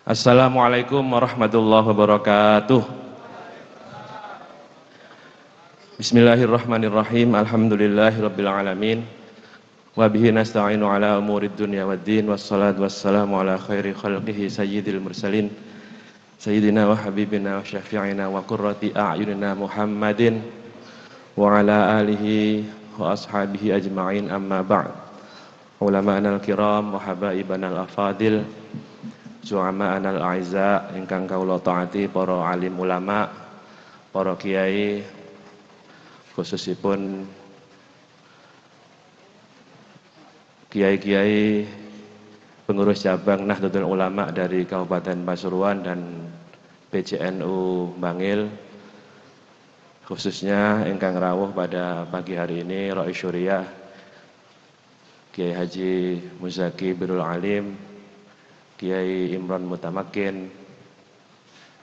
Assalamualaikum warahmatullahi wabarakatuh. Bismillahirrahmanirrahim. Alhamdulillahirabbil alamin. Wa bihi nasta'inu ala umurid dunya waddin. Wassalatu wassalamu ala khairi khalqihi sayyidil mursalin. Sayyidina wa habibina wa syafi'ina wa qurrati a'yunina Muhammadin wa ala alihi wa ashabihi ajma'in, amma ba'd. Ulama'ana al-kiram wa habaibana al-afadil, zu'ama'ana al-a'izza ingkang kawula taati, para alim ulama, para kiai, khususipun kiai-kiai pengurus cabang Nahdlatul Ulama dari Kabupaten Pasuruan dan PCNU Bangil, khususnya ingkang rawuh pada pagi hari ini Rais Syuriah Kiai Haji Muzaki Birul Alim, Kiai Imran Mutamakin,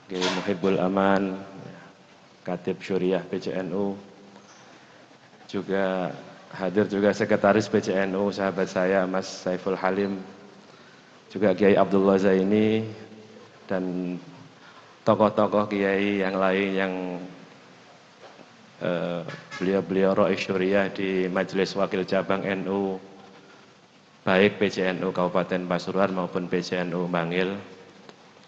Kiai Muhibbul Aman, Katib Syuriah PCNU, juga hadir juga Sekretaris PCNU sahabat saya Mas Saiful Halim, juga Kiai Abdullah Zaini, dan tokoh-tokoh kiai yang lain yang beliau-beliau Rais Syuriah di Majelis Wakil Cabang NU, baik PCNU Kabupaten Pasuruan maupun PCNU Bangil.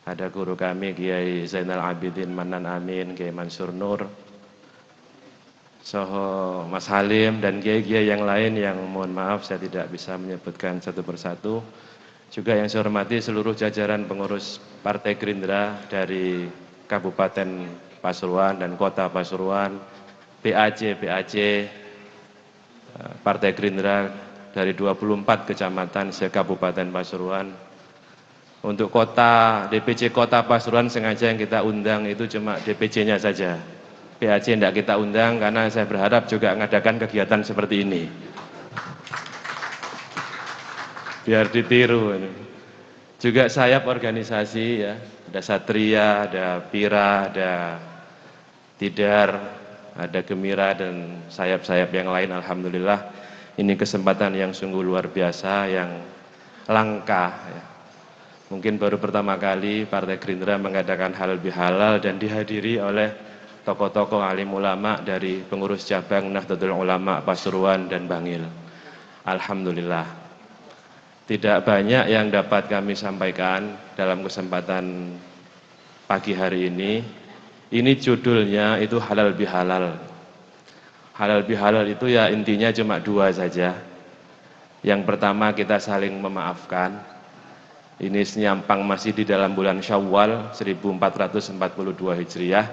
Ada guru kami Kiai Zainal Abidin Manan Amin, Kiai Mansur Nur, Soho Mas Halim, dan kiai-kiai yang lain yang mohon maaf saya tidak bisa menyebutkan satu persatu. Juga yang saya hormati seluruh jajaran pengurus Partai Gerindra dari Kabupaten Pasuruan dan Kota Pasuruan, PAC Partai Gerindra dari 24 kecamatan se-Kabupaten Pasuruan. Untuk kota, DPC Kota Pasuruan sengaja yang kita undang itu cuma DPC-nya saja. PAC tidak kita undang karena saya berharap juga mengadakan kegiatan seperti ini. Biar ditiru. Juga sayap organisasi ya, ada Satria, ada Pira, ada Tidar, ada Gemira, dan sayap-sayap yang lain. Alhamdulillah. Ini kesempatan yang sungguh luar biasa, yang langka ya. Mungkin baru pertama kali Partai Gerindra mengadakan halal bihalal dan dihadiri oleh tokoh-tokoh alim ulama dari pengurus cabang Nahdlatul Ulama Pasuruan dan Bangil. Alhamdulillah. Tidak banyak yang dapat kami sampaikan dalam kesempatan pagi hari ini. Ini judulnya itu halal bihalal. Halal bihalal itu ya intinya cuma dua saja. Yang pertama, kita saling memaafkan. Ini senyampang masih di dalam bulan Syawal 1442 Hijriah.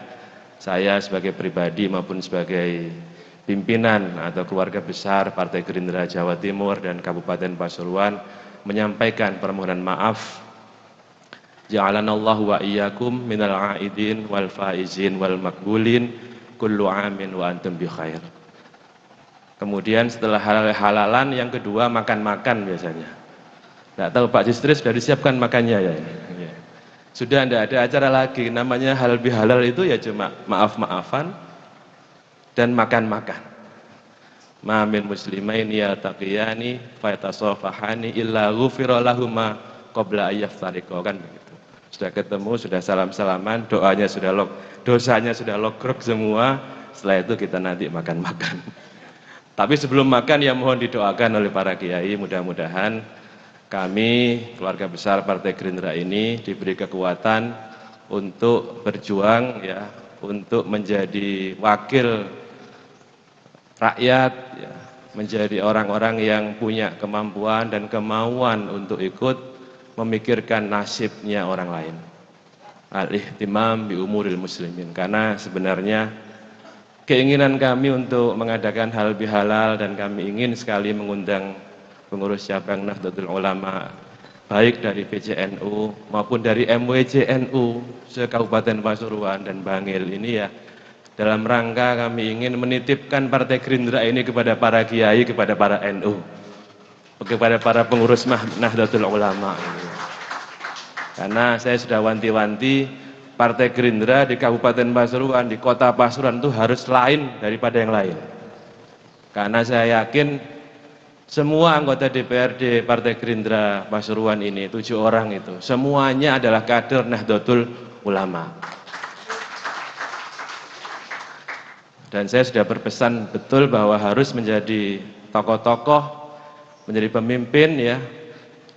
Saya sebagai pribadi maupun sebagai pimpinan atau keluarga besar Partai Gerindra Jawa Timur dan Kabupaten Pasuruan menyampaikan permohonan maaf. Ja'alanallahu wa iyyakum minal aidin wal faizin wal makbulin. Kullu amin wa antum bi khair. Kemudian setelah halalan yang kedua makan-makan biasanya. Tidak tahu Pak Justri sudah disiapkan makannya ya ini. Sudah tidak ada acara lagi, namanya halal bihalal itu ya cuma maaf-maafan dan makan-makan. Ma min muslimain yaltaqiyani fayatasafahani illa ghufira lahuma qabla ayyaftariqa, kan begitu. Sudah ketemu, sudah salam-salaman, doanya sudah dosanya sudah logrok semua. Setelah itu kita nanti makan-makan. Tapi sebelum makan ya mohon didoakan oleh para kiai, mudah-mudahan kami keluarga besar Partai Gerindra ini diberi kekuatan untuk berjuang ya, untuk menjadi wakil rakyat ya, menjadi orang-orang yang punya kemampuan dan kemauan untuk ikut memikirkan nasibnya orang lain. Al-ihtimam bi umuril muslimin, karena sebenarnya keinginan kami untuk mengadakan halal bihalal dan kami ingin sekali mengundang pengurus cabang Nahdlatul Ulama baik dari PCNU maupun dari MWCNU se-Kabupaten Pasuruan dan Bangil ini ya, dalam rangka kami ingin menitipkan Partai Gerindra ini kepada para kiai, kepada para NU, kepada para pengurus Nahdlatul Ulama. Karena saya sudah wanti-wanti Partai Gerindra di Kabupaten Pasuruan, di Kota Pasuruan itu harus lain daripada yang lain. Karena saya yakin Semua anggota DPRD Partai Gerindra Pasuruan ini, 7 orang itu, semuanya adalah kader Nahdlatul Ulama. Dan saya sudah berpesan betul bahwa harus menjadi tokoh-tokoh, menjadi pemimpin ya.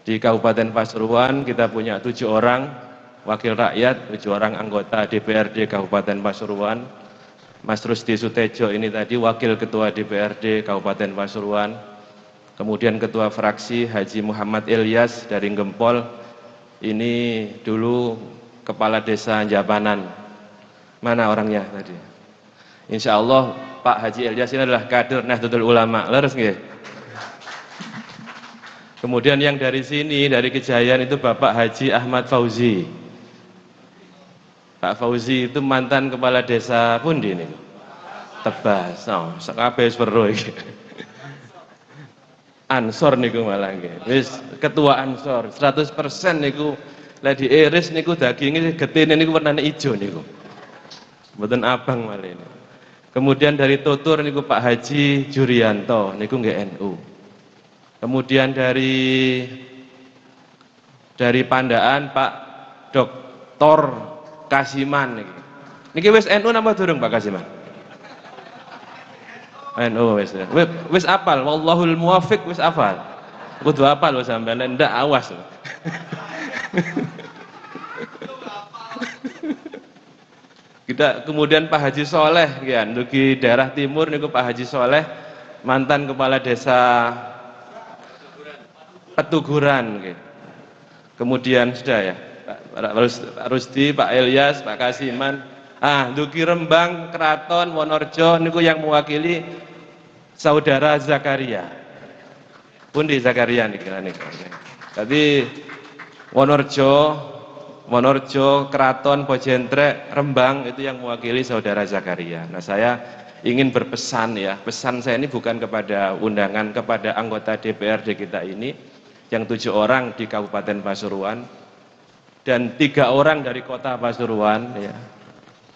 Di Kabupaten Pasuruan kita punya 7 orang wakil rakyat, 7 orang anggota DPRD Kabupaten Pasuruan. Mas Rusdi Sutejo ini tadi wakil ketua DPRD Kabupaten Pasuruan. Kemudian ketua fraksi Haji Muhammad Ilyas dari Gempol, ini dulu kepala desa Japanan. Mana orangnya tadi? Insya Allah Pak Haji Ilyas ini adalah kader Nahdlatul Ulama. Leres nggih? Kemudian yang dari sini, dari Kejayaan itu Bapak Haji Ahmad Fauzi. Pak Fauzi itu mantan kepala desa pundi niku? Tebas. Oh, sakabeh seru iki. Ansor niku malah nggih. Wis ketua Ansor 100% niku lek diiris niku daginge getine niku warnane ijo niku. Mboten abang malah ini. Kemudian dari Tutur niku Pak Haji Jurianto niku nggih NU. Kemudian dari Pandaan Pak Dr. Kasiman niki. Niki wis NU napa durung Pak Kasiman? NU wis apal, wallahul muwafiq wis apal. Kudu apal lho sampean ndak awas. Kita kemudian Pak Haji Soleh ya, di daerah timur niku Pak Haji Soleh mantan kepala desa Petuguran nggih. Kemudian sudah ya, Pak Rusdi, Pak Ilyas, Pak Kasiman. Duki Rembang, Keraton, Wonorejo niku yang mewakili Saudara Zakaria. Pundi Zakaria niki niku. Tadi Wonorejo, Keraton, Pojentrek, Rembang itu yang mewakili Saudara Zakaria. Nah, saya ingin berpesan ya, pesan saya ini bukan kepada undangan kepada anggota DPRD kita ini yang 7 orang di Kabupaten Pasuruan dan 3 orang dari Kota Pasuruan ya.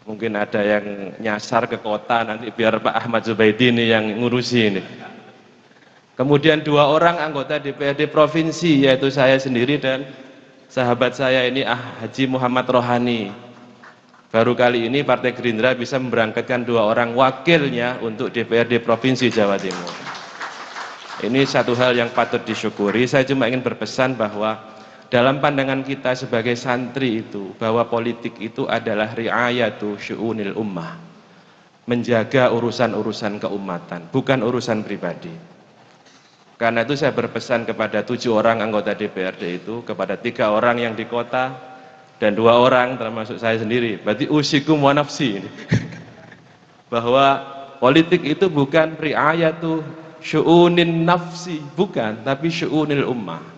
Mungkin ada yang nyasar ke kota, nanti biar Pak Ahmad Zubaidi ini yang ngurusi ini. Kemudian 2 orang anggota DPRD Provinsi, yaitu saya sendiri dan sahabat saya ini Haji Muhammad Rohani. Baru kali ini Partai Gerindra bisa memberangkatkan 2 orang wakilnya untuk DPRD Provinsi Jawa Timur. Ini satu hal yang patut disyukuri. Saya cuma ingin berpesan bahwa dalam pandangan kita sebagai santri itu, bahwa politik itu adalah ri'ayatu syu'unil ummah, menjaga urusan-urusan keumatan, bukan urusan pribadi. Karena itu saya berpesan kepada 7 orang anggota DPRD itu, kepada 3 orang yang di kota dan 2 orang termasuk saya sendiri, berarti usikum wa nafsi, bahwa politik itu bukan ri'ayatu syu'unin nafsi, bukan, tapi syu'unil ummah.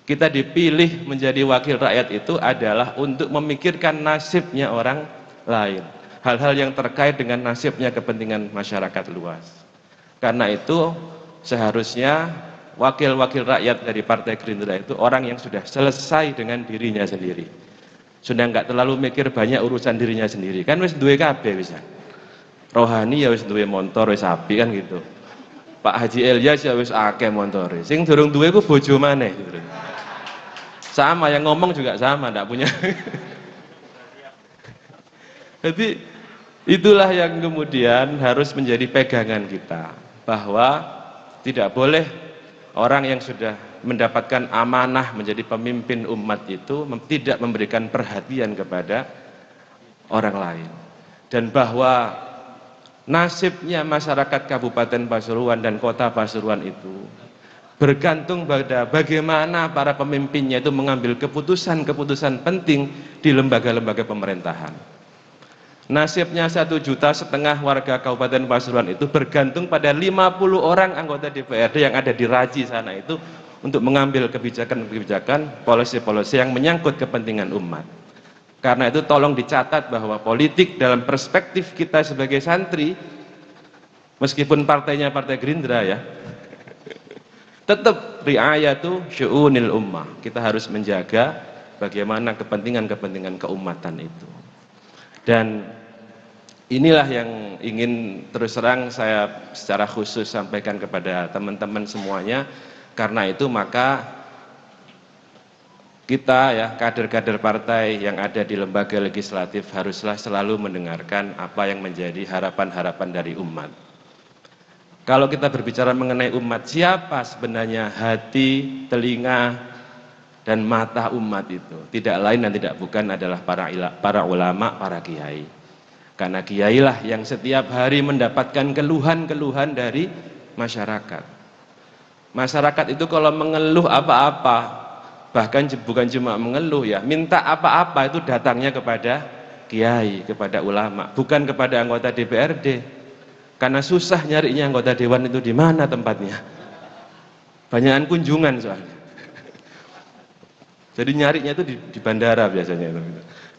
Kita dipilih menjadi wakil rakyat itu adalah untuk memikirkan nasibnya orang lain, hal-hal yang terkait dengan nasibnya kepentingan masyarakat luas. Karena itu seharusnya wakil-wakil rakyat dari Partai Gerindra itu orang yang sudah selesai dengan dirinya sendiri, sudah nggak terlalu mikir banyak urusan dirinya sendiri. Kan wis duwe kabeh bisa. Rohani ya wis duwe motor wis api kan gitu. Pak Haji Ilyas ya wis akeh montore. Sing durung duwe ku bojo maneh gitu. Sama, yang ngomong juga sama, enggak punya. Jadi itulah yang kemudian harus menjadi pegangan kita, bahwa tidak boleh orang yang sudah mendapatkan amanah menjadi pemimpin umat itu tidak memberikan perhatian kepada orang lain. Dan bahwa nasibnya masyarakat Kabupaten Pasuruan dan Kota Pasuruan itu bergantung pada bagaimana para pemimpinnya itu mengambil keputusan-keputusan penting di lembaga-lembaga pemerintahan. Nasibnya 1,5 juta warga Kabupaten Pasuruan itu bergantung pada 50 orang anggota DPRD yang ada di Raji sana itu untuk mengambil kebijakan-kebijakan, polisi-polisi yang menyangkut kepentingan umat. Karena itu tolong dicatat bahwa politik dalam perspektif kita sebagai santri, meskipun partainya Partai Gerindra ya, tetap ri'ayatu syu'unil ummah. Kita harus menjaga bagaimana kepentingan-kepentingan keumatan itu. Dan inilah yang ingin terus terang saya secara khusus sampaikan kepada teman-teman semuanya. Karena itu maka kita ya kader-kader partai yang ada di lembaga legislatif haruslah selalu mendengarkan apa yang menjadi harapan-harapan dari umat. Kalau kita berbicara mengenai umat, siapa sebenarnya hati, telinga, dan mata umat itu? Tidak lain dan tidak bukan adalah para ulama, para kiai. Karena kiailah yang setiap hari mendapatkan keluhan-keluhan dari masyarakat. Masyarakat itu kalau mengeluh apa-apa, bahkan bukan cuma mengeluh ya, minta apa-apa itu datangnya kepada kiai, kepada ulama, bukan kepada anggota DPRD. Karena susah nyarinya anggota dewan itu di mana tempatnya. Banyakan kunjungan soalnya. Jadi nyarinya itu di bandara biasanya.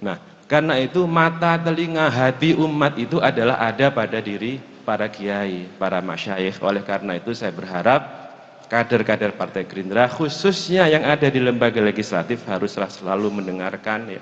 Nah, karena itu mata, telinga, hati umat itu adalah ada pada diri para kiai, para masyayikh. Oleh karena itu saya berharap kader-kader Partai Gerindra khususnya yang ada di lembaga legislatif haruslah selalu mendengarkan ya.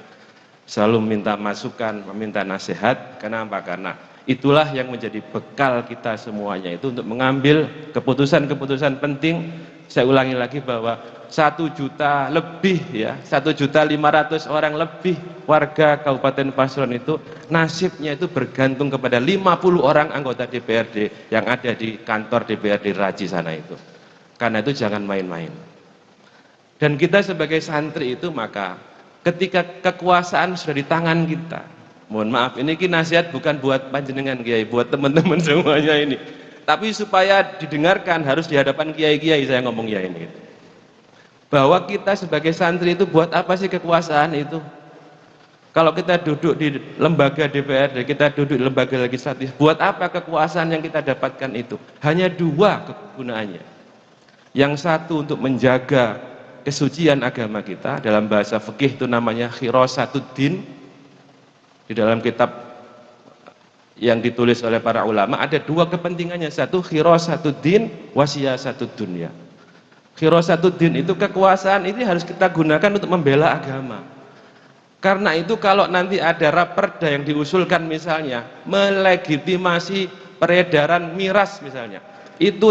Selalu meminta masukan, meminta nasihat. Kenapa? Karena itulah yang menjadi bekal kita semuanya itu untuk mengambil keputusan-keputusan penting. Saya ulangi lagi bahwa 1 juta lebih ya, 1.500.000 orang lebih warga Kabupaten Pasuruan itu nasibnya itu bergantung kepada 50 orang anggota DPRD yang ada di kantor DPRD Raji sana itu. Karena itu jangan main-main. Dan kita sebagai santri itu maka ketika kekuasaan sudah di tangan kita, mohon maaf, ini nasihat bukan buat panjenengan kiai, buat teman-teman semuanya ini. Tapi supaya didengarkan harus di hadapan kiai-kiai saya ngomong ya ini. Bahwa kita sebagai santri itu buat apa sih kekuasaan itu? Kalau kita duduk di lembaga DPRD, kita duduk di lembaga legislatif, buat apa kekuasaan yang kita dapatkan itu? Hanya 2 kegunaannya. Yang satu untuk menjaga kesucian agama kita, dalam bahasa fikih itu namanya khirasatuddin. Di dalam kitab yang ditulis oleh para ulama ada 2 kepentingannya, satu khirasatuddin wa siyasatud dunya. Khirasatuddin itu kekuasaan ini harus kita gunakan untuk membela agama. Karena itu kalau nanti ada raperda yang diusulkan misalnya melegitimasi peredaran miras misalnya, itu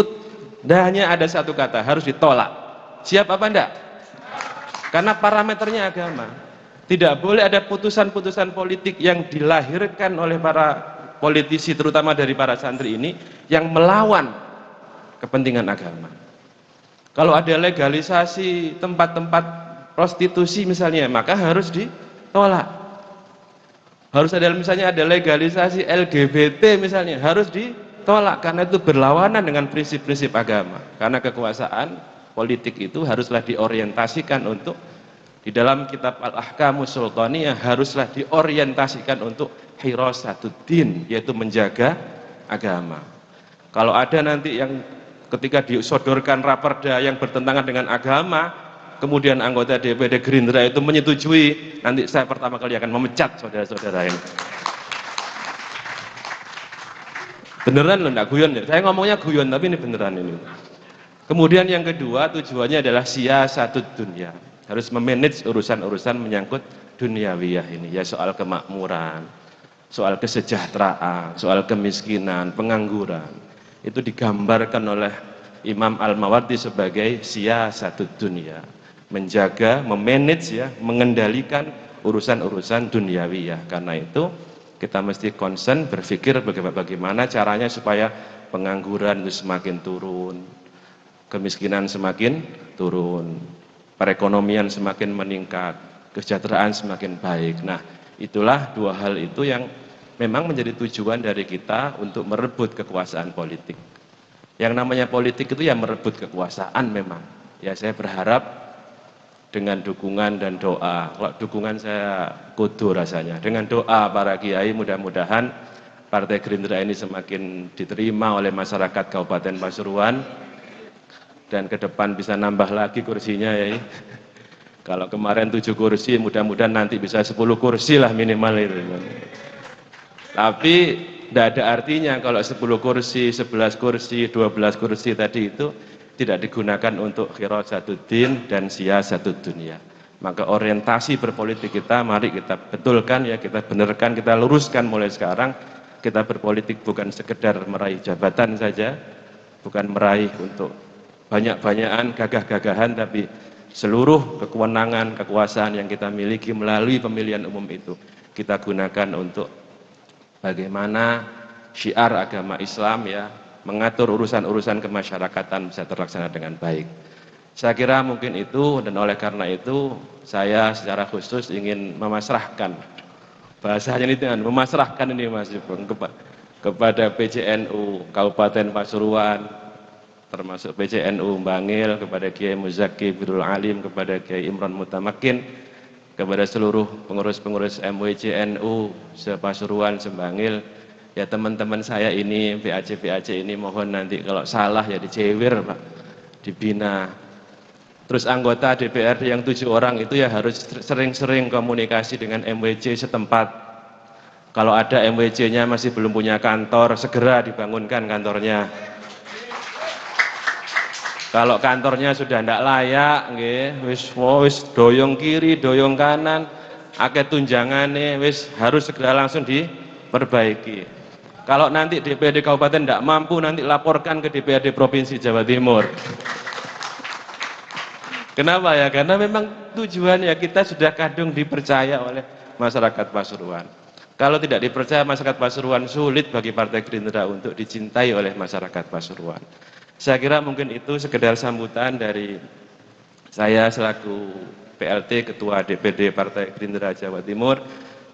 hanya ada satu kata, harus ditolak. Siap apa enggak? Karena parameternya agama. Tidak boleh ada putusan-putusan politik yang dilahirkan oleh para politisi, terutama dari para santri ini, yang melawan kepentingan agama. Kalau ada legalisasi tempat-tempat prostitusi misalnya, maka harus ditolak. Harus ada misalnya ada legalisasi LGBT misalnya, harus ditolak karena itu berlawanan dengan prinsip-prinsip agama. Karena kekuasaan politik itu haruslah diorientasikan untuk di dalam kitab Al-Ahkamus Sultaniyah haruslah diorientasikan untuk hirasatuddin, yaitu menjaga agama. Kalau ada nanti yang ketika disodorkan raperda yang bertentangan dengan agama, kemudian anggota DPD Gerindra itu menyetujui, nanti saya pertama kali akan memecat saudara-saudara ini. Beneran loh, enggak guyon ya. Saya ngomongnya guyon, tapi ini beneran ini. Kemudian yang kedua, tujuannya adalah siyasatud dunya. Harus memanage urusan-urusan menyangkut duniawiyah ini. Ya soal kemakmuran, soal kesejahteraan, soal kemiskinan, pengangguran. Itu digambarkan oleh Imam Al-Mawardi sebagai siyasatud dunya. Menjaga, memanage ya, mengendalikan urusan-urusan duniawiyah. Karena itu kita mesti concern berpikir bagaimana caranya supaya pengangguran itu semakin turun, kemiskinan semakin turun, perekonomian semakin meningkat, kesejahteraan semakin baik. Nah, itulah 2 hal itu yang memang menjadi tujuan dari kita untuk merebut kekuasaan politik. Yang namanya politik itu ya merebut kekuasaan memang. Ya saya berharap dengan dukungan dan doa, kalau dukungan saya kudu rasanya, dengan doa para kiai mudah-mudahan Partai Gerindra ini semakin diterima oleh masyarakat Kabupaten Pasuruan, dan ke depan bisa nambah lagi kursinya ya. Kalau kemarin 7 kursi, mudah-mudahan nanti bisa 10 kursi lah minimal itu. Tapi tidak ada artinya kalau 10 kursi, 11 kursi, 12 kursi tadi itu tidak digunakan untuk khirasatuddin dan siyasatud dunya. Maka orientasi berpolitik kita mari kita betulkan ya, kita benarkan, kita luruskan mulai sekarang kita berpolitik bukan sekedar meraih jabatan saja, bukan meraih untuk banyak-banyakan gagah-gagahan, tapi seluruh kewenangan, kekuasaan yang kita miliki melalui pemilihan umum itu kita gunakan untuk bagaimana syiar agama Islam ya mengatur urusan-urusan kemasyarakatan bisa terlaksana dengan baik. Saya kira mungkin itu, dan oleh karena itu saya secara khusus ingin memasrahkan, bahasanya ini dengan memasrahkan ini Mas Yubung, kepada PCNU Kabupaten Pasuruan, termasuk PCNU Bangil, kepada Kiai Muzaki Birul Alim, kepada Kiai Imran Mutamakin, kepada seluruh pengurus-pengurus MWCNU se-Pasuruan, Sembangil, ya teman-teman saya ini, PAC ini mohon nanti kalau salah ya dicewer Pak, dibina. Terus anggota DPRD yang 7 orang itu ya harus sering-sering komunikasi dengan MWC setempat. Kalau ada MWC-nya masih belum punya kantor, segera dibangunkan kantornya. Kalau kantornya sudah tidak layak, wis doyong kiri, doyong kanan, akeh tunjangane, wis harus segera langsung diperbaiki. Kalau nanti DPRD Kabupaten tidak mampu, nanti laporkan ke DPRD Provinsi Jawa Timur. Kenapa ya? Karena memang tujuannya kita sudah kadung dipercaya oleh masyarakat Pasuruan. Kalau tidak dipercaya masyarakat Pasuruan, sulit bagi Partai Gerindra untuk dicintai oleh masyarakat Pasuruan. Saya kira mungkin itu sekedar sambutan dari saya selaku PLT Ketua DPD Partai Gerindra Jawa Timur.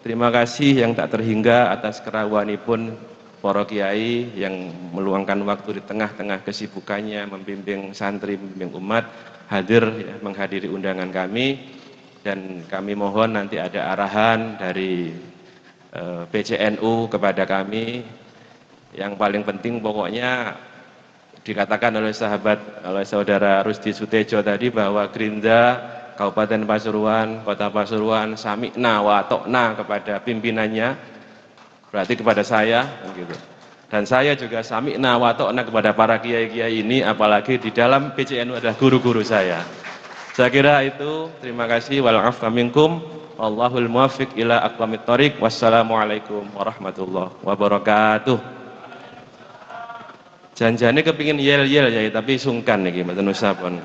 Terima kasih yang tak terhingga atas kerawanipun para kiai yang meluangkan waktu di tengah-tengah kesibukannya membimbing santri, membimbing umat, hadir ya, menghadiri undangan kami, dan kami mohon nanti ada arahan dari PCNU kepada kami. Yang paling penting pokoknya dikatakan oleh saudara Rusdi Sutejo tadi bahwa Gerindra Kabupaten Pasuruan, Kota Pasuruan sami'na wa ta'na kepada pimpinannya, berarti kepada saya gitu. Dan saya juga sami'na wa ta'na kepada para kiai-kiai ini, apalagi di dalam PCNU adalah guru-guru saya. Saya kira itu, terima kasih, wal 'afwa minkum, wallahul muwaffiq ila aqwamit thoriq. Wassalamualaikum warahmatullahi wabarakatuh. Janjane kepingin yel-yel ya, tapi sungkan iki mboten usah pon.